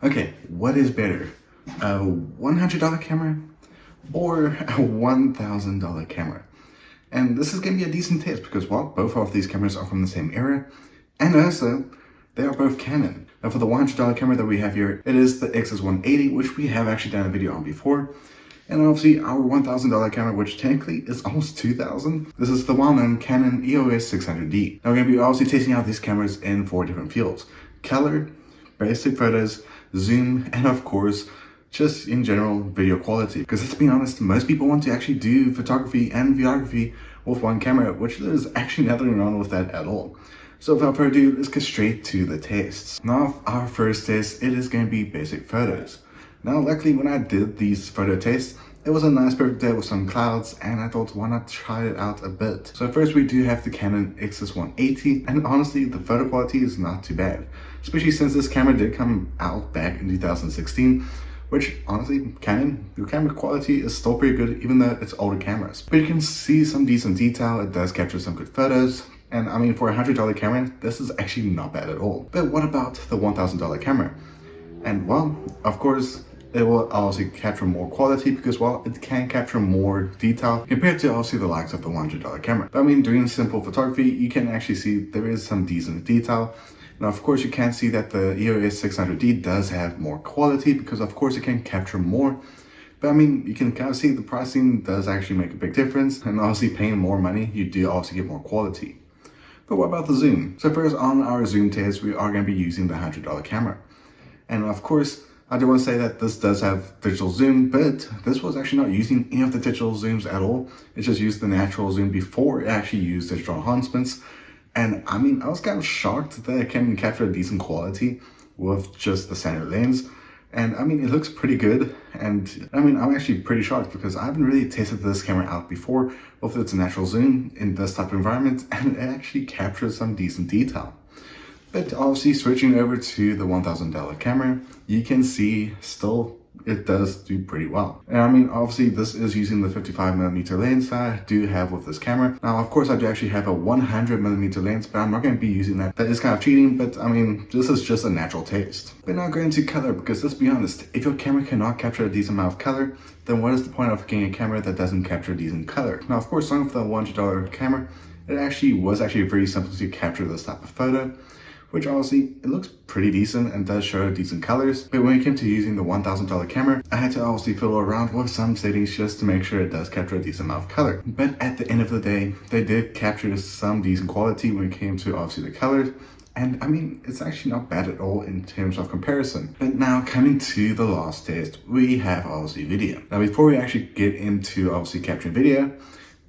Okay, what is better? A $100 camera or a $1,000 camera? And this is going to be a decent test because, well, both of these cameras are from the same era, and also they are both Canon. Now for the $100 camera that we have here, it is the Ixus 180, which we have actually done a video on before. And obviously our $1,000 camera, which technically is almost $2,000. This is the well-known Canon EOS 600D. Now we're going to be obviously testing out these cameras in 4 different fields: color, basic photos, zoom, and of course, just in general video quality. Because let's be honest, most people want to actually do photography and videography with one camera, which there's actually nothing wrong with that at all. So without further ado, let's get straight to the tests. Now our first test, it is going to be basic photos. Now luckily when I did these photo tests, it was a nice perfect day with some clouds, and I thought, why not try it out a bit. So first we do have the Canon Ixus 180, and honestly the photo quality is not too bad, especially since this camera did come out back in 2016, which honestly, Canon, your camera quality is still pretty good even though it's older cameras. But you can see some decent detail, it does capture some good photos, and I mean for a $100 camera, this is actually not bad at all. But what about the $1,000 camera? And well, of course, it will obviously capture more quality because, well, it can capture more detail compared to obviously the likes of the $100 camera. But I mean, doing simple photography, you can actually see there is some decent detail. Now, of course, you can see that the EOS 600D does have more quality because, of course, it can capture more. But I mean, you can kind of see the pricing does actually make a big difference. And obviously, paying more money, you do also get more quality. But what about the zoom? So first, on our zoom test, we are going to be using the $100 camera. And of course, I do want to say that this does have digital zoom, but this was actually not using any of the digital zooms at all. It just used the natural zoom before it actually used digital enhancements. And I mean, I was kind of shocked that it can capture a decent quality with just the standard lens. And I mean, it looks pretty good. And I mean, I'm actually pretty shocked because I haven't really tested this camera out before with its natural zoom in this type of environment, and it actually captures some decent detail. But obviously switching over to the $1,000 camera, you can see still it does do pretty well. And I mean, obviously this is using the 55mm lens that I do have with this camera. Now, of course, I do actually have a 100mm lens, but I'm not going to be using that. That is kind of cheating, but I mean, this is just a natural taste. But now going to color, because let's be honest, if your camera cannot capture a decent amount of color, then what is the point of getting a camera that doesn't capture a decent color? Now, of course, starting with the $100 camera, it was actually very simple to capture this type of photo, which honestly, it looks pretty decent and does show decent colors. But when it came to using the $1,000 camera, I had to obviously fiddle around with some settings just to make sure it does capture a decent amount of color. But at the end of the day, they did capture some decent quality when it came to obviously the colors. And I mean, it's actually not bad at all in terms of comparison. But now coming to the last test, we have obviously video. Now before we actually get into obviously capturing video,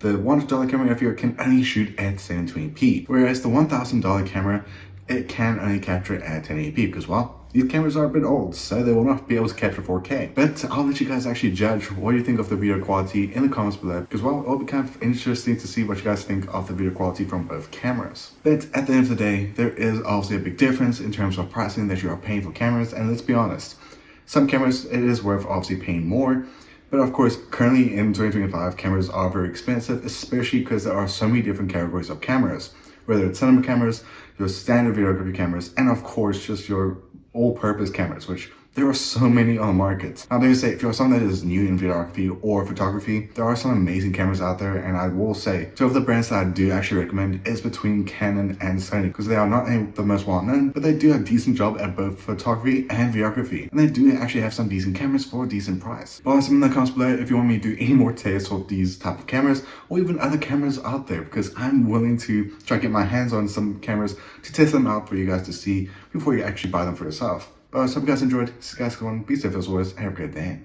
the $100 camera here can only shoot at 720p, whereas the $1,000 camera, it can only capture at 1080p because, well, these cameras are a bit old, so they will not be able to capture 4K. But I'll let you guys actually judge what you think of the video quality in the comments below, because, well, it'll be kind of interesting to see what you guys think of the video quality from both cameras. But at the end of the day, there is obviously a big difference in terms of pricing that you are paying for cameras, and let's be honest, some cameras, it is worth obviously paying more. But of course, currently in 2025, cameras are very expensive, especially because there are so many different categories of cameras. Whether it's cinema cameras, your standard videography cameras, and of course, just your all-purpose cameras, which there are so many on the market. Now, they say if you're someone that is new in videography or photography, there are some amazing cameras out there, and I will say, two of the brands that I do actually recommend is between Canon and Sony, because they are not the most well-known, but they do a decent job at both photography and videography, and they do actually have some decent cameras for a decent price. But also in the comments below if you want me to do any more tests with these type of cameras, or even other cameras out there, because I'm willing to try to get my hands on some cameras to test them out for you guys to see before you actually buy them for yourself. But I hope you guys enjoyed. See you guys, go on, be safe as always, and have a great day.